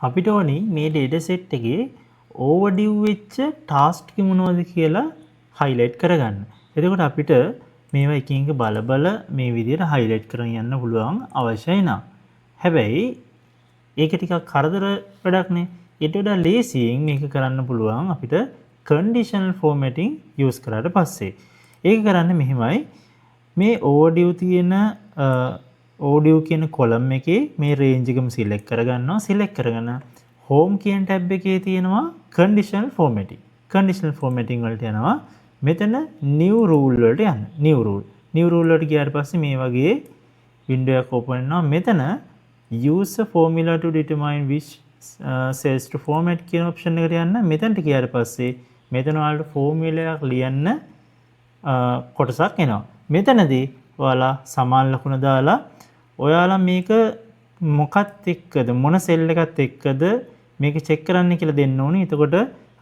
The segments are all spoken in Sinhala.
අපිට ඕනි මේ data set එකේ overdue වෙච්ච task ටික මොනවද කියලා highlight කරගන්න. එතකොට අපිට මේවා එකින් එක බල බල මේ විදිහට highlight කරගෙන යන්න පුළුවන් අවශ්‍යයි නා. හැබැයි ඒක ටිකක් කරදර වැඩක්නේ. ඊට වඩා ලේසියෙන් මේක කරන්න පුළුවන් අපිට conditional formatting use කරාට පස්සේ. ඒක කරන්නේ මෙහෙමයි. මේ overdue තියෙන overdue කියන column එකේ මේ range එකම select කරගන්නවා. select කරගෙන home කියන tab එකේ තියෙනවා conditional formatting. conditional formatting වලට යනවා. මෙතන new rule වලට යන්න. new rule වලට ගියාට පස්සේ මේ වගේ window එකක් open වෙනවා. මෙතන use a formula to determine which cells to format කියන option එකට යන්න. මෙතනට ගියාට පස්සේ මෙතන ඔයාලට formula එකක් ලියන්න කොටසක් එනවා. මෙතනදී ඔයාලා සමාන ලකුණ දාලා ඔයාලා මේක මොකත් එක්කද මොන සෙල් එකත් එක්කද මේක චෙක් කරන්න කියලා දෙන්න ඕනේ. එතකොට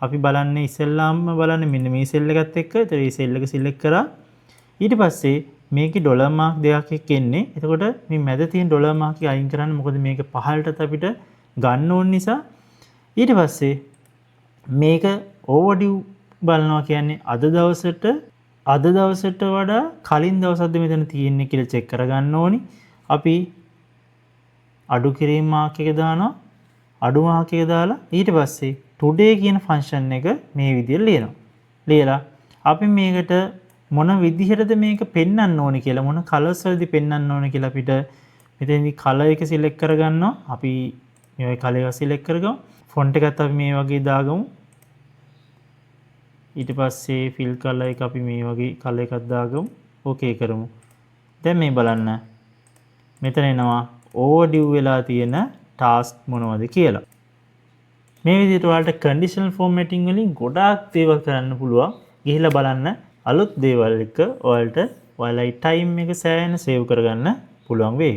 අපි බලන්නේ ඉස්සෙල්ලාම බලන්නේ මෙන්න මේ සෙල් එකත් එක්ක. ඒතර මේ සෙල් එක සිලෙක්ට් කරා. ඊට පස්සේ මේකේ ඩොලර් මාක් දෙකක් එක්ක එන්නේ. එතකොට මේ මැද තියෙන ඩොලර් මාක් එක අයින් කරන්න. මොකද මේක පහළටත් අපිට ගන්න ඕන නිසා. ඊට පස්සේ මේක overdue බලනවා කියන්නේ අද දවසට වඩා කලින් දවසක්ද මෙතන තියෙන්නේ කියලා චෙක් කරගන්න ඕනි. අපි අඩු කිරීම මාක් එක දානවා. අඩු මාක් එක දාලා ඊට පස්සේ today කියන ෆන්ක්ෂන් එක මේ විදිහට ලියනවා. ලියලා අපි මේකට මොන විදිහටද මේක පෙන්වන්න ඕනි කියලා මොන කලර්ස් වලදී පෙන්වන්න ඕනි කියලා අපිට මෙතනදී කලර් එක සිලෙක්ට් කරගන්නවා. අපි මේ කලර් එක සිලෙක්ට් කරගමු. ෆොන්ට් එකත් අපි මේ වගේ දාගමු. ඊට පස්සේ fill color එක අපි මේ වගේ color එකක් දාගමු. ඕකේ කරමු. දැන් මේ බලන්න. මෙතන එනවා overdue වෙලා තියෙන task මොනවද කියලා. මේ විදිහට ඔයාලට conditional formatting වලින් ගොඩාක් දේවල් කරන්න පුළුවන්. ගිහිල්ලා බලන්න අලුත් දේවල් එක ඔයාලට ඔයාලයි time එක සෑහෙන save කරගන්න පුළුවන් වෙයි.